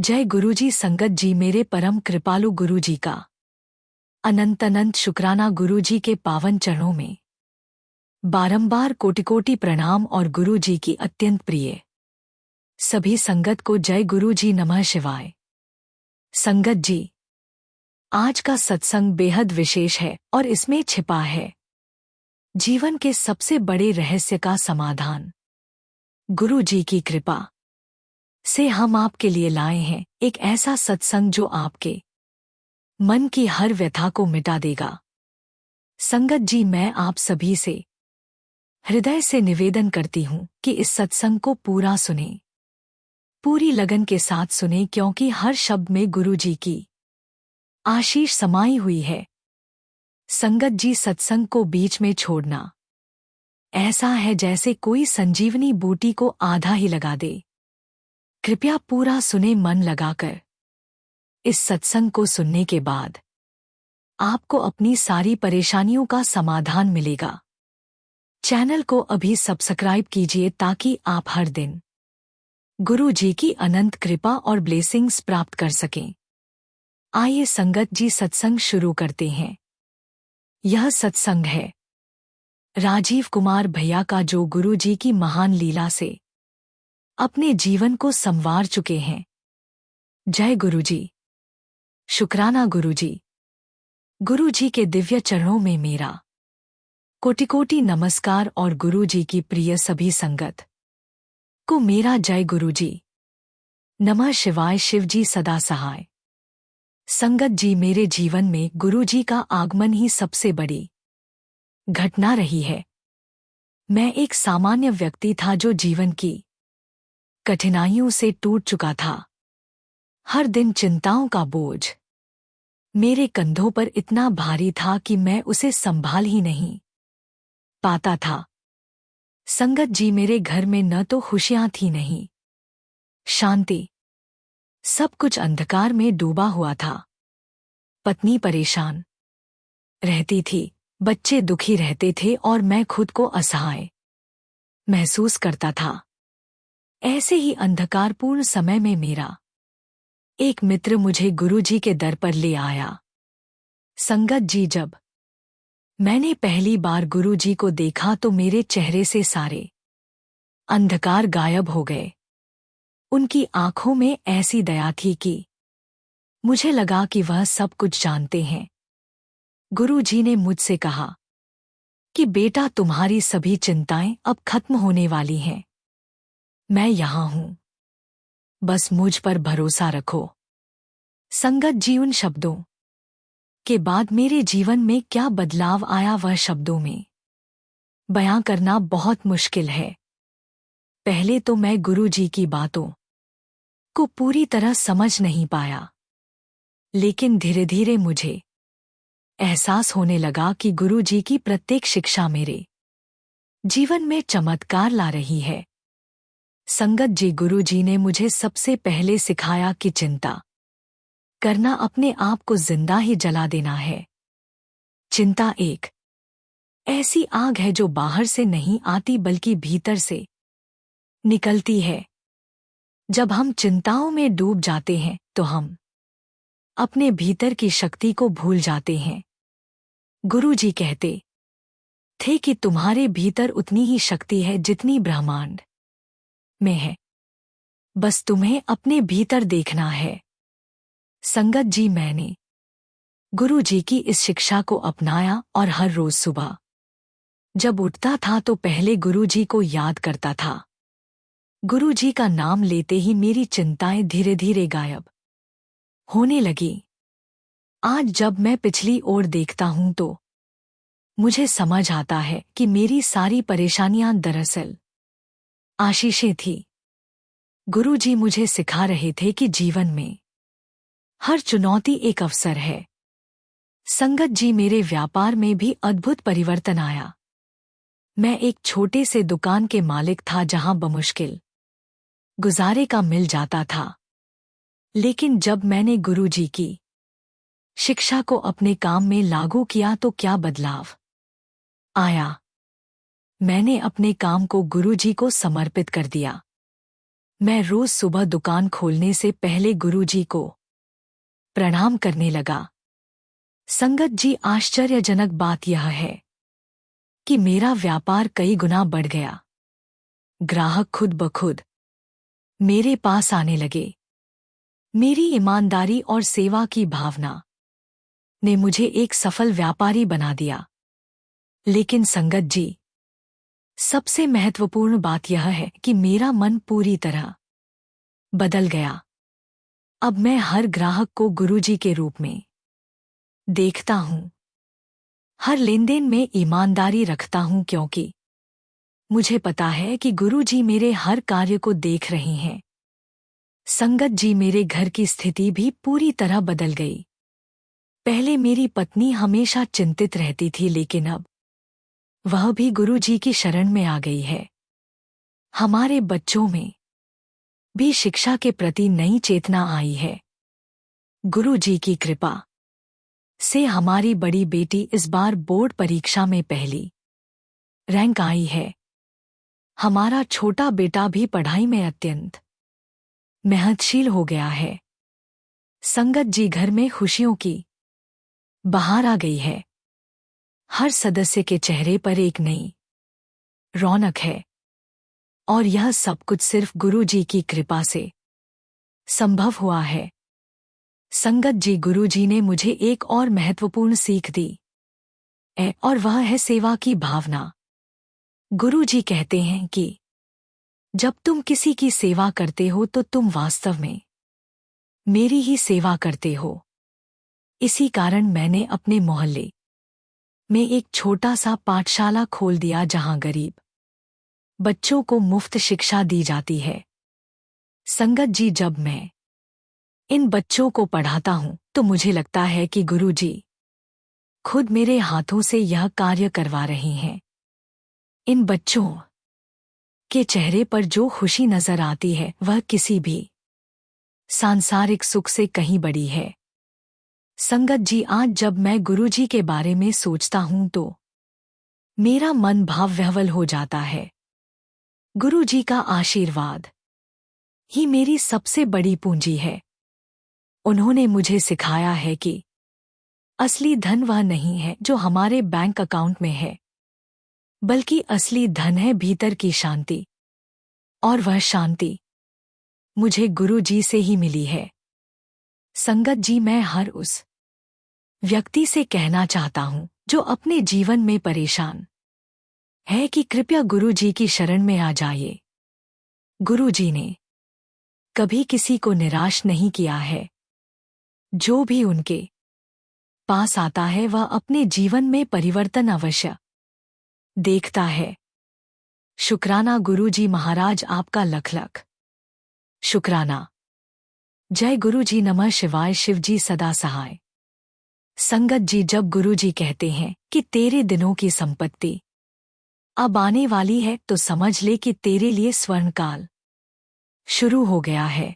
जय गुरुजी। संगत जी, मेरे परम कृपालु गुरुजी का अनंत अनंत शुक्राना। गुरुजी के पावन चरणों में बारंबार कोटि कोटि प्रणाम और गुरुजी की अत्यंत प्रिय सभी संगत को जय गुरुजी। नमः शिवाय। संगत जी, आज का सत्संग बेहद विशेष है और इसमें छिपा है जीवन के सबसे बड़े रहस्य का समाधान। गुरुजी की कृपा से हम आपके लिए लाए हैं एक ऐसा सत्संग जो आपके मन की हर व्यथा को मिटा देगा। संगत जी, मैं आप सभी से हृदय से निवेदन करती हूं कि इस सत्संग को पूरा सुने, पूरी लगन के साथ सुने, क्योंकि हर शब्द में गुरुजी की आशीष समाई हुई है। संगत जी, सत्संग को बीच में छोड़ना ऐसा है जैसे कोई संजीवनी बूटी को आधा ही लगा दे। कृपया पूरा सुने मन लगाकर। इस सत्संग को सुनने के बाद आपको अपनी सारी परेशानियों का समाधान मिलेगा। चैनल को अभी सब्सक्राइब कीजिए ताकि आप हर दिन गुरु जी की अनंत कृपा और ब्लेसिंग्स प्राप्त कर सकें। आइए संगत जी, सत्संग शुरू करते हैं। यह सत्संग है राजीव कुमार भैया का, जो गुरु जी की महान लीला से अपने जीवन को संवार चुके हैं। जय गुरुजी। शुक्राना गुरुजी। गुरुजी के दिव्य चरणों में मेरा कोटि कोटि नमस्कार और गुरुजी की प्रिय सभी संगत को मेरा जय गुरुजी। नमः शिवाय। शिवजी सदा सहाय। संगत जी, मेरे जीवन में गुरुजी का आगमन ही सबसे बड़ी घटना रही है। मैं एक सामान्य व्यक्ति था जो जीवन की कठिनाइयों से टूट चुका था। हर दिन चिंताओं का बोझ मेरे कंधों पर इतना भारी था कि मैं उसे संभाल ही नहीं पाता था। संगत जी, मेरे घर में न तो खुशियां थी, नहीं शांति। सब कुछ अंधकार में डूबा हुआ था। पत्नी परेशान रहती थी, बच्चे दुखी रहते थे और मैं खुद को असहाय महसूस करता था। ऐसे ही अंधकारपूर्ण समय में मेरा एक मित्र मुझे गुरुजी के दर पर ले आया। संगत जी, जब मैंने पहली बार गुरुजी को देखा तो मेरे चेहरे से सारे अंधकार गायब हो गए। उनकी आंखों में ऐसी दया थी कि मुझे लगा कि वह सब कुछ जानते हैं। गुरुजी ने मुझसे कहा कि बेटा, तुम्हारी सभी चिंताएं अब खत्म होने वाली हैं। मैं यहां हूं, बस मुझ पर भरोसा रखो। संगत जी, उन शब्दों के बाद मेरे जीवन में क्या बदलाव आया, वह शब्दों में बयां करना बहुत मुश्किल है। पहले तो मैं गुरुजी की बातों को पूरी तरह समझ नहीं पाया, लेकिन धीरे धीरे मुझे एहसास होने लगा कि गुरुजी की प्रत्येक शिक्षा मेरे जीवन में चमत्कार ला रही है। संगत जी, गुरुजी ने मुझे सबसे पहले सिखाया कि चिंता करना अपने आप को जिंदा ही जला देना है। चिंता एक ऐसी आग है जो बाहर से नहीं आती बल्कि भीतर से निकलती है। जब हम चिंताओं में डूब जाते हैं तो हम अपने भीतर की शक्ति को भूल जाते हैं। गुरुजी कहते थे कि तुम्हारे भीतर उतनी ही शक्ति है जितनी ब्रह्मांड में है, बस तुम्हें अपने भीतर देखना है। संगत जी, मैंने गुरुजी की इस शिक्षा को अपनाया और हर रोज सुबह जब उठता था तो पहले गुरुजी को याद करता था। गुरुजी का नाम लेते ही मेरी चिंताएं धीरे धीरे गायब होने लगी। आज जब मैं पिछली ओर देखता हूं तो मुझे समझ आता है कि मेरी सारी परेशानियां दरअसल आशीषें थी। गुरुजी मुझे सिखा रहे थे कि जीवन में हर चुनौती एक अवसर है। संगत जी, मेरे व्यापार में भी अद्भुत परिवर्तन आया। मैं एक छोटे से दुकान के मालिक था जहां बमुश्किल गुजारे का मिल जाता था, लेकिन जब मैंने गुरुजी की शिक्षा को अपने काम में लागू किया तो क्या बदलाव आया। मैंने अपने काम को गुरुजी को समर्पित कर दिया। मैं रोज सुबह दुकान खोलने से पहले गुरुजी को प्रणाम करने लगा। संगत जी, आश्चर्यजनक बात यह है कि मेरा व्यापार कई गुना बढ़ गया। ग्राहक खुद ब खुद मेरे पास आने लगे। मेरी ईमानदारी और सेवा की भावना ने मुझे एक सफल व्यापारी बना दिया। लेकिन संगत जी, सबसे महत्वपूर्ण बात यह है कि मेरा मन पूरी तरह बदल गया। अब मैं हर ग्राहक को गुरुजी के रूप में देखता हूं। हर लेनदेन में ईमानदारी रखता हूं, क्योंकि मुझे पता है कि गुरुजी मेरे हर कार्य को देख रहे हैं। संगत जी, मेरे घर की स्थिति भी पूरी तरह बदल गई। पहले मेरी पत्नी हमेशा चिंतित रहती थी, लेकिन अब वह भी गुरुजी की शरण में आ गई है। हमारे बच्चों में भी शिक्षा के प्रति नई चेतना आई है। गुरुजी की कृपा से हमारी बड़ी बेटी इस बार बोर्ड परीक्षा में पहली रैंक आई है। हमारा छोटा बेटा भी पढ़ाई में अत्यंत मेहनतशील हो गया है। संगत जी, घर में खुशियों की बहार आ गई है। हर सदस्य के चेहरे पर एक नई रौनक है, और यह सब कुछ सिर्फ गुरुजी की कृपा से संभव हुआ है। संगत जी, गुरुजी ने मुझे एक और महत्वपूर्ण सीख दी और वह है सेवा की भावना। गुरुजी कहते हैं कि जब तुम किसी की सेवा करते हो तो तुम वास्तव में मेरी ही सेवा करते हो। इसी कारण मैंने अपने मोहल्ले में एक छोटा सा पाठशाला खोल दिया, जहां गरीब बच्चों को मुफ्त शिक्षा दी जाती है। संगत जी, जब मैं इन बच्चों को पढ़ाता हूं तो मुझे लगता है कि गुरुजी खुद मेरे हाथों से यह कार्य करवा रहे हैं। इन बच्चों के चेहरे पर जो खुशी नजर आती है वह किसी भी सांसारिक सुख से कहीं बड़ी है। संगत जी, आज जब मैं गुरुजी के बारे में सोचता हूं तो मेरा मन भावविह्वल हो जाता है। गुरुजी का आशीर्वाद ही मेरी सबसे बड़ी पूंजी है। उन्होंने मुझे सिखाया है कि असली धन वह नहीं है जो हमारे बैंक अकाउंट में है, बल्कि असली धन है भीतर की शांति, और वह शांति मुझे गुरुजी से ही मिली है। संगत जी, मैं हर उस व्यक्ति से कहना चाहता हूं जो अपने जीवन में परेशान है कि कृपया गुरुजी की शरण में आ जाइए। गुरुजी ने कभी किसी को निराश नहीं किया है। जो भी उनके पास आता है वह अपने जीवन में परिवर्तन अवश्य देखता है। शुक्राना गुरुजी महाराज, आपका लख लख शुक्राना। जय गुरुजी, नमः शिवाय। शिवजी सदा सहाय। संगत जी, जब गुरुजी कहते हैं कि तेरे दिनों की संपत्ति अब आने वाली है तो समझ ले कि तेरे लिए स्वर्णकाल शुरू हो गया है।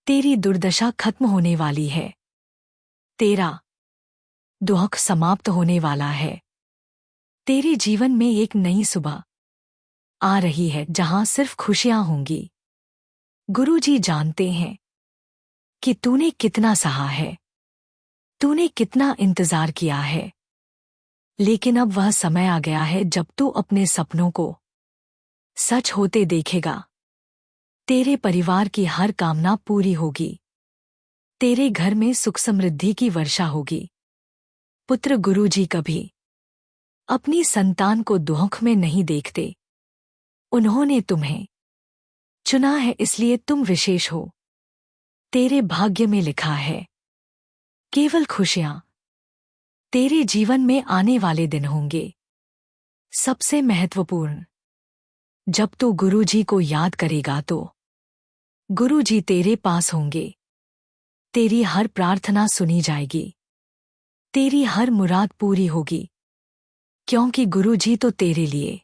तेरी दुर्दशा खत्म होने वाली है। तेरा दुख समाप्त होने वाला है। तेरे जीवन में एक नई सुबह आ रही है जहां सिर्फ खुशियां होंगी। गुरुजी जानते हैं कि तूने कितना सहा है, तूने कितना इंतजार किया है, लेकिन अब वह समय आ गया है जब तू अपने सपनों को सच होते देखेगा। तेरे परिवार की हर कामना पूरी होगी। तेरे घर में सुख समृद्धि की वर्षा होगी। पुत्र, गुरुजी कभी अपनी संतान को दुख में नहीं देखते। उन्होंने तुम्हें चुना है, इसलिए तुम विशेष हो। तेरे भाग्य में लिखा है केवल खुशियां। तेरे जीवन में आने वाले दिन होंगे सबसे महत्वपूर्ण। जब तू गुरुजी को याद करेगा तो गुरुजी तेरे पास होंगे। तेरी हर प्रार्थना सुनी जाएगी। तेरी हर मुराद पूरी होगी, क्योंकि गुरुजी तो तेरे लिए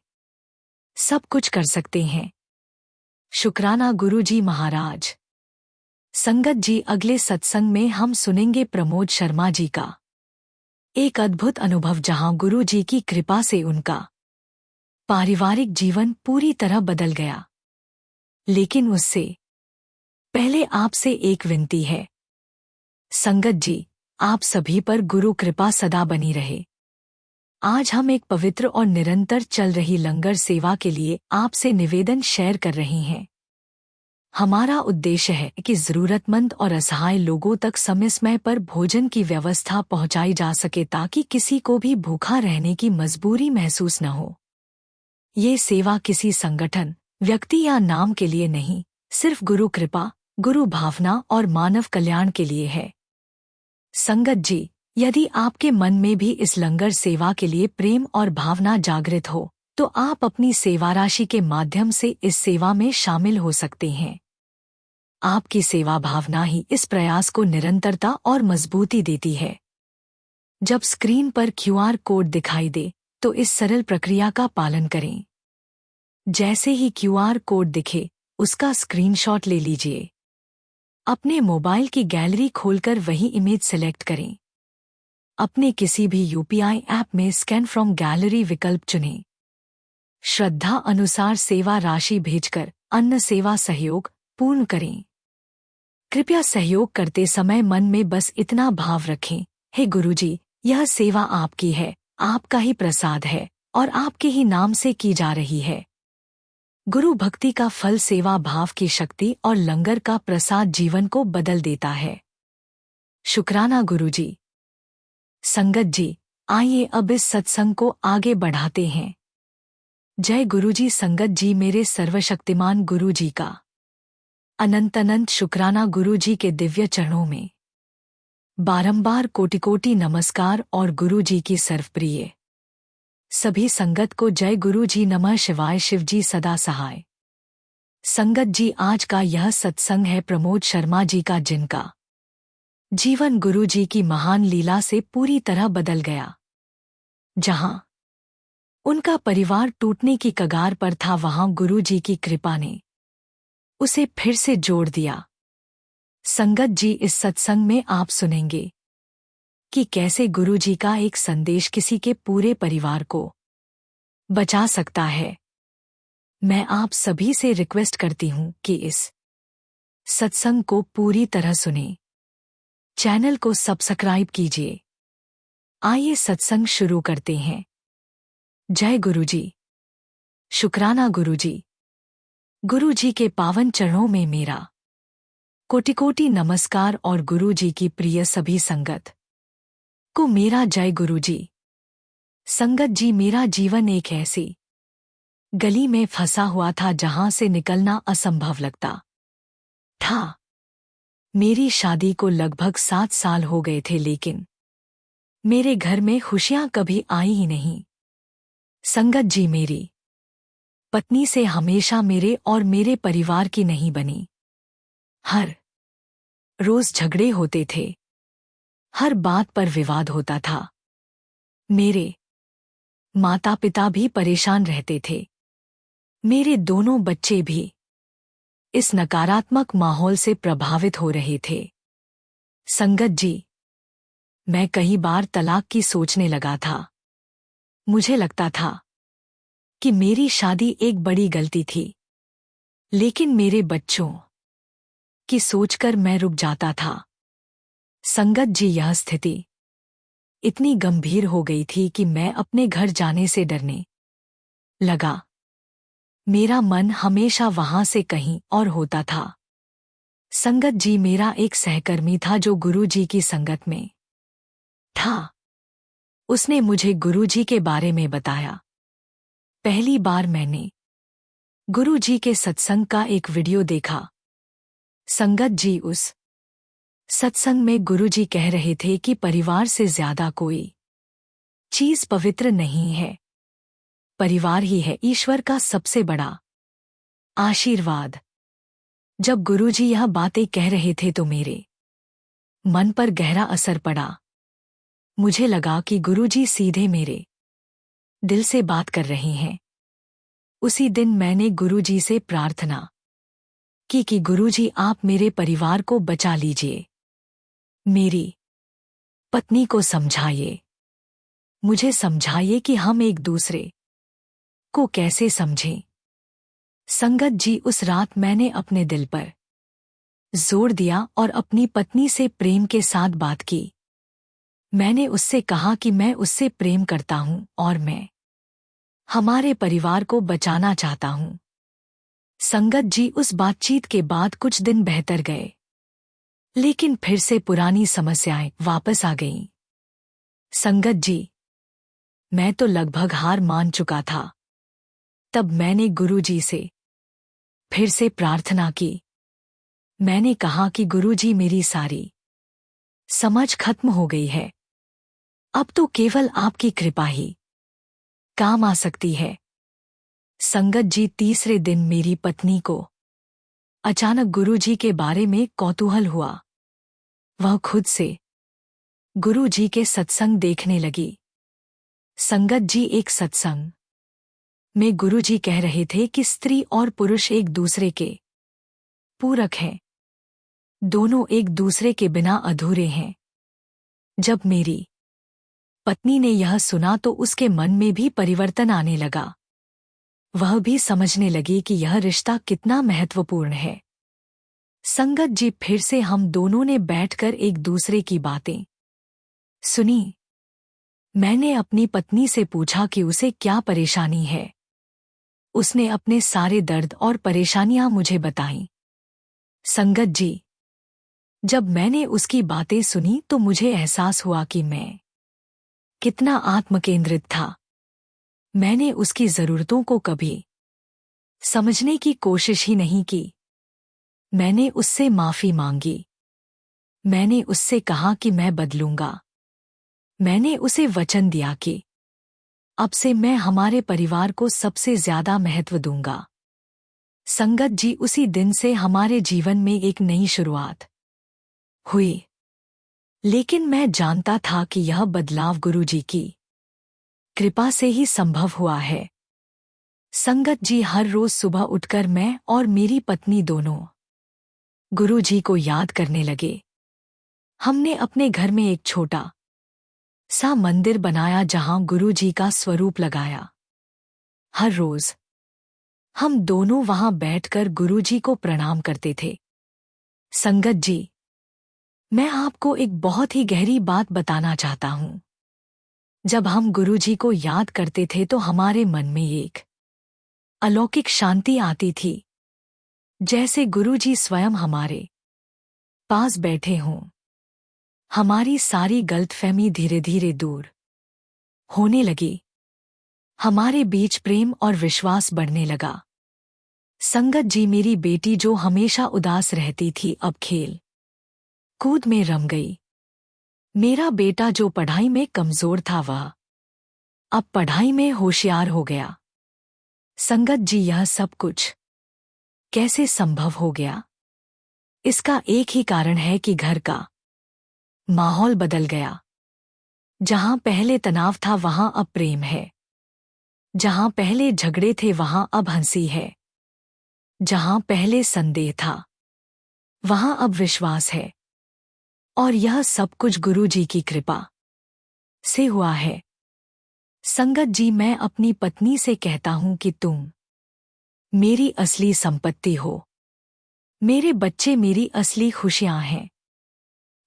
सब कुछ कर सकते हैं। शुक्राना गुरुजी महाराज। संगत जी, अगले सत्संग में हम सुनेंगे प्रमोद शर्मा जी का एक अद्भुत अनुभव, जहां गुरुजी की कृपा से उनका पारिवारिक जीवन पूरी तरह बदल गया। लेकिन उससे पहले आपसे एक विनती है। संगत जी, आप सभी पर गुरु कृपा सदा बनी रहे। आज हम एक पवित्र और निरंतर चल रही लंगर सेवा के लिए आपसे निवेदन शेयर कर रहे हैं। हमारा उद्देश्य है कि जरूरतमंद और असहाय लोगों तक समय समय पर भोजन की व्यवस्था पहुंचाई जा सके ताकि किसी को भी भूखा रहने की मजबूरी महसूस न हो। ये सेवा किसी संगठन, व्यक्ति या नाम के लिए नहीं, सिर्फ गुरु कृपा, गुरु भावना और मानव कल्याण के लिए है। संगत जी, यदि आपके मन में भी इस लंगर सेवा के लिए प्रेम और भावना जागृत हो, तो आप अपनी सेवा राशि के माध्यम से इस सेवा में शामिल हो सकते हैं। आपकी सेवा भावना ही इस प्रयास को निरंतरता और मजबूती देती है। जब स्क्रीन पर क्यूआर कोड दिखाई दे, तो इस सरल प्रक्रिया का पालन करें। जैसे ही क्यूआर कोड दिखे, उसका स्क्रीनशॉट ले लीजिए। अपने मोबाइल की गैलरी खोलकर वही इमेज सेलेक्ट करें। अपने किसी भी यूपीआई ऐप में स्कैन फ्रॉम गैलरी विकल्प चुनें। श्रद्धा अनुसार सेवा राशि भेजकर अन्न सेवा सहयोग पूर्ण करें। कृपया सहयोग करते समय मन में बस इतना भाव रखें, हे गुरुजी, यह सेवा आपकी है, आपका ही प्रसाद है और आपके ही नाम से की जा रही है। गुरु भक्ति का फल सेवा भाव की शक्ति और लंगर का प्रसाद जीवन को बदल देता है। शुक्राना गुरुजी। संगत जी, आइए अब इस सत्संग को आगे बढ़ाते हैं। जय गुरुजी। संगत जी, मेरे सर्वशक्तिमान गुरुजी का अनंत अनंत शुक्राना। गुरुजी के दिव्य चरणों में बारंबार कोटि कोटि नमस्कार और गुरुजी की सर्वप्रिय सभी संगत को जय गुरुजी। नमः शिवाय। शिवजी सदा सहाय। संगत जी, आज का यह सत्संग है प्रमोद शर्मा जी का, जिनका जीवन गुरुजी की महान लीला से पूरी तरह बदल गया। जहां उनका परिवार टूटने की कगार पर था, वहां गुरुजी की कृपा ने उसे फिर से जोड़ दिया। संगत जी, इस सत्संग में आप सुनेंगे कि कैसे गुरुजी का एक संदेश किसी के पूरे परिवार को बचा सकता है। मैं आप सभी से रिक्वेस्ट करती हूं कि इस सत्संग को पूरी तरह सुनें। चैनल को सब्सक्राइब कीजिए। आइए सत्संग शुरू करते हैं। जय गुरुजी। शुक्राना गुरुजी। गुरुजी के पावन चरणों में मेरा कोटि कोटि नमस्कार और गुरुजी की प्रिय सभी संगत को मेरा जय गुरुजी। संगत जी, मेरा जीवन एक ऐसी गली में फंसा हुआ था जहां से निकलना असंभव लगता था। मेरी शादी को लगभग 7 साल हो गए थे, लेकिन मेरे घर में खुशियां कभी आई ही नहीं। संगत जी, मेरी पत्नी से हमेशा मेरे और मेरे परिवार की नहीं बनी। हर रोज झगड़े होते थे, हर बात पर विवाद होता था। मेरे माता पिता भी परेशान रहते थे, मेरे दोनों बच्चे भी इस नकारात्मक माहौल से प्रभावित हो रहे थे। संगत जी, मैं कई बार तलाक की सोचने लगा था। मुझे लगता था कि मेरी शादी एक बड़ी गलती थी, लेकिन मेरे बच्चों की सोचकर मैं रुक जाता था। संगत जी, यह स्थिति इतनी गंभीर हो गई थी कि मैं अपने घर जाने से डरने लगा। मेरा मन हमेशा वहां से कहीं और होता था। संगत जी, मेरा एक सहकर्मी था जो गुरुजी की संगत में था। उसने मुझे गुरुजी के बारे में बताया। पहली बार मैंने गुरुजी के सत्संग का एक वीडियो देखा। संगत जी, उस सत्संग में गुरुजी कह रहे थे कि परिवार से ज्यादा कोई चीज पवित्र नहीं है। परिवार ही है ईश्वर का सबसे बड़ा आशीर्वाद। जब गुरुजी यह बातें कह रहे थे तो मेरे मन पर गहरा असर पड़ा। मुझे लगा कि गुरुजी सीधे मेरे दिल से बात कर रहे हैं। उसी दिन मैंने गुरुजी से प्रार्थना की कि गुरुजी, आप मेरे परिवार को बचा लीजिए, मेरी पत्नी को समझाइए, मुझे समझाइए कि हम एक दूसरे को कैसे समझें। संगत जी, उस रात मैंने अपने दिल पर जोर दिया और अपनी पत्नी से प्रेम के साथ बात की। मैंने उससे कहा कि मैं उससे प्रेम करता हूं और मैं हमारे परिवार को बचाना चाहता हूं। संगत जी, उस बातचीत के बाद कुछ दिन बेहतर गए, लेकिन फिर से पुरानी समस्याएं वापस आ गईं। संगत जी, मैं तो लगभग हार मान चुका था। तब मैंने गुरुजी से फिर से प्रार्थना की। मैंने कहा कि गुरुजी, मेरी सारी समझ खत्म हो गई है। अब तो केवल आपकी कृपा ही काम आ सकती है। संगत जी, तीसरे दिन मेरी पत्नी को अचानक गुरुजी के बारे में कौतूहल हुआ। वह खुद से गुरुजी के सत्संग देखने लगी। संगत जी, एक सत्संग में गुरुजी कह रहे थे कि स्त्री और पुरुष एक दूसरे के पूरक हैं, दोनों एक दूसरे के बिना अधूरे हैं। जब मेरी पत्नी ने यह सुना तो उसके मन में भी परिवर्तन आने लगा। वह भी समझने लगी कि यह रिश्ता कितना महत्वपूर्ण है। संगत जी, फिर से हम दोनों ने बैठकर एक दूसरे की बातें सुनी। मैंने अपनी पत्नी से पूछा कि उसे क्या परेशानी है। उसने अपने सारे दर्द और परेशानियां मुझे बताईं। संगत जी, जब मैंने उसकी बातें सुनी तो मुझे एहसास हुआ कि मैं कितना आत्मकेंद्रित था। मैंने उसकी जरूरतों को कभी समझने की कोशिश ही नहीं की। मैंने उससे माफी मांगी। मैंने उससे कहा कि मैं बदलूंगा। मैंने उसे वचन दिया कि अब से मैं हमारे परिवार को सबसे ज्यादा महत्व दूंगा। संगत जी, उसी दिन से हमारे जीवन में एक नई शुरुआत हुई। लेकिन मैं जानता था कि यह बदलाव गुरुजी की कृपा से ही संभव हुआ है। संगत जी, हर रोज सुबह उठकर मैं और मेरी पत्नी दोनों गुरुजी को याद करने लगे। हमने अपने घर में एक छोटा सा मंदिर बनाया जहां गुरुजी का स्वरूप लगाया। हर रोज हम दोनों वहां बैठकर गुरुजी को प्रणाम करते थे। संगत जी, मैं आपको एक बहुत ही गहरी बात बताना चाहता हूं। जब हम गुरुजी को याद करते थे तो हमारे मन में एक अलौकिक शांति आती थी, जैसे गुरुजी स्वयं हमारे पास बैठे हों। हमारी सारी गलतफहमी धीरे धीरे दूर होने लगी। हमारे बीच प्रेम और विश्वास बढ़ने लगा। संगत जी, मेरी बेटी जो हमेशा उदास रहती थी अब खेल कूद में रम गई। मेरा बेटा जो पढ़ाई में कमजोर था वह अब पढ़ाई में होशियार हो गया। संगत जी, यह सब कुछ कैसे संभव हो गया? इसका एक ही कारण है कि घर का माहौल बदल गया। जहां पहले तनाव था वहां अब प्रेम है। जहां पहले झगड़े थे वहां अब हंसी है। जहां पहले संदेह था वहां अब विश्वास है। और यह सब कुछ गुरुजी की कृपा से हुआ है। संगत जी, मैं अपनी पत्नी से कहता हूं कि तुम मेरी असली संपत्ति हो। मेरे बच्चे मेरी असली खुशियां हैं।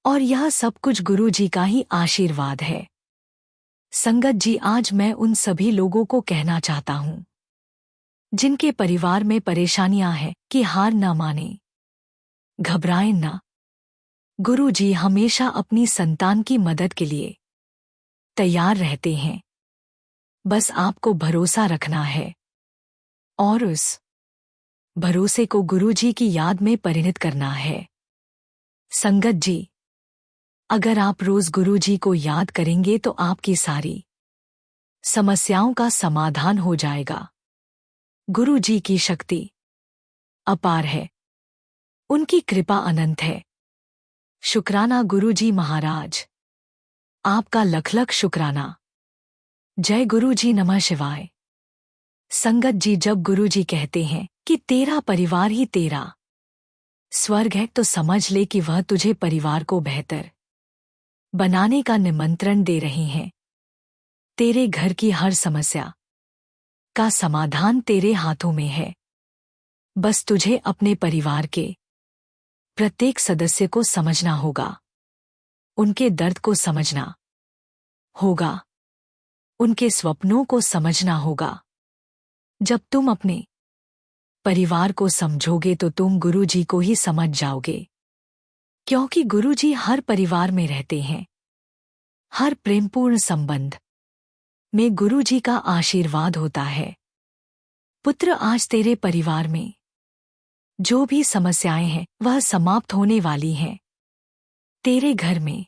और यह सब कुछ गुरुजी का ही आशीर्वाद है। संगत जी, आज मैं उन सभी लोगों को कहना चाहता हूं जिनके परिवार में परेशानियां हैं कि हार न माने, घबराएं न। गुरुजी हमेशा अपनी संतान की मदद के लिए तैयार रहते हैं। बस आपको भरोसा रखना है और उस भरोसे को गुरुजी की याद में परिणत करना है। संगत जी, अगर आप रोज गुरुजी को याद करेंगे तो आपकी सारी समस्याओं का समाधान हो जाएगा। गुरुजी की शक्ति अपार है। उनकी कृपा अनंत है। शुक्राना गुरुजी महाराज, आपका लख लख शुक्राना। जय गुरुजी, नमः शिवाय। संगत जी, जब गुरुजी कहते हैं कि तेरा परिवार ही तेरा स्वर्ग है तो समझ ले कि वह तुझे परिवार को बेहतर बनाने का निमंत्रण दे रहे हैं। तेरे घर की हर समस्या का समाधान तेरे हाथों में है। बस तुझे अपने परिवार के प्रत्येक सदस्य को समझना होगा, उनके दर्द को समझना होगा, उनके स्वप्नों को समझना होगा। जब तुम अपने परिवार को समझोगे तो तुम गुरुजी को ही समझ जाओगे, क्योंकि गुरुजी हर परिवार में रहते हैं। हर प्रेमपूर्ण संबंध में गुरुजी का आशीर्वाद होता है। पुत्र, आज तेरे परिवार में जो भी समस्याएं हैं वह समाप्त होने वाली हैं। तेरे घर में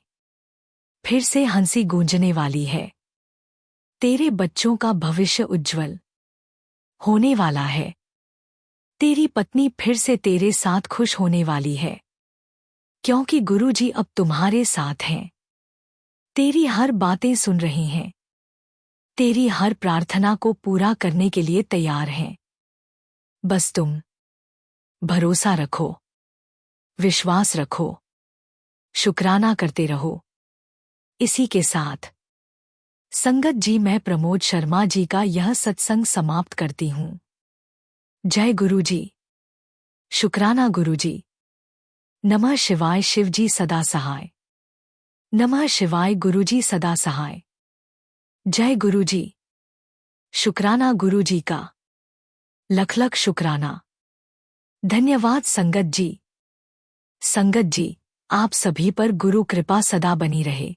फिर से हंसी गूंजने वाली है। तेरे बच्चों का भविष्य उज्जवल होने वाला है। तेरी पत्नी फिर से तेरे साथ खुश होने वाली है, क्योंकि गुरुजी अब तुम्हारे साथ हैं। तेरी हर बातें सुन रही हैं। तेरी हर प्रार्थना को पूरा करने के लिए तैयार हैं। बस तुम भरोसा रखो, विश्वास रखो, शुक्राना करते रहो। इसी के साथ संगत जी, मैं प्रमोद शर्मा जी का यह सत्संग समाप्त करती हूँ। जय गुरुजी। शुक्राना गुरुजी। नमः शिवाय। शिवजी सदा सहाय। नमः शिवाय। गुरुजी सदा सहाय। जय गुरुजी। शुक्राना गुरुजी का लख लख शुक्राना। धन्यवाद संगत जी। संगत जी, आप सभी पर गुरु कृपा सदा बनी रहे।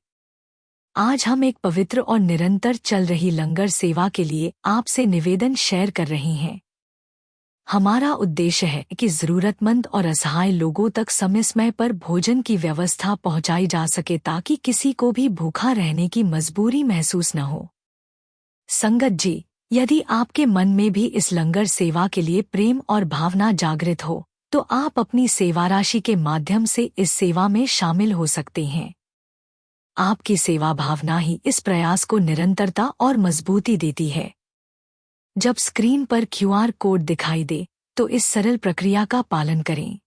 आज हम एक पवित्र और निरंतर चल रही लंगर सेवा के लिए आपसे निवेदन शेयर कर रही हैं। हमारा उद्देश्य है कि जरूरतमंद और असहाय लोगों तक समय समय पर भोजन की व्यवस्था पहुंचाई जा सके, ताकि किसी को भी भूखा रहने की मजबूरी महसूस न हो। संगत जी, यदि आपके मन में भी इस लंगर सेवा के लिए प्रेम और भावना जागृत हो, तो आप अपनी सेवा राशि के माध्यम से इस सेवा में शामिल हो सकते हैं। आपकी सेवा भावना ही इस प्रयास को निरंतरता और मजबूती देती है। जब स्क्रीन पर क्यूआर कोड दिखाई दे तो इस सरल प्रक्रिया का पालन करें।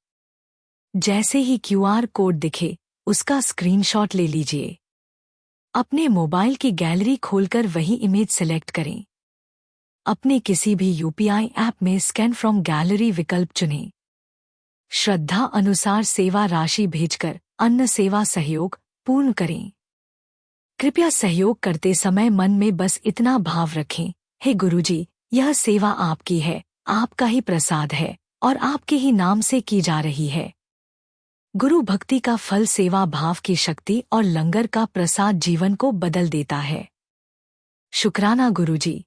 जैसे ही क्यूआर कोड दिखे, उसका स्क्रीनशॉट ले लीजिए। अपने मोबाइल की गैलरी खोलकर वही इमेज सिलेक्ट करें। अपने किसी भी यूपीआई ऐप में स्कैन फ्रॉम गैलरी विकल्प चुनें। श्रद्धा अनुसार सेवा राशि भेजकर अन्न सेवा सहयोग पूर्ण करें। कृपया सहयोग करते समय मन में बस इतना भाव रखें, हे गुरुजी, यह सेवा आपकी है, आपका ही प्रसाद है और आपके ही नाम से की जा रही है। गुरु भक्ति का फल सेवा भाव की शक्ति और लंगर का प्रसाद जीवन को बदल देता है। शुक्राना गुरुजी।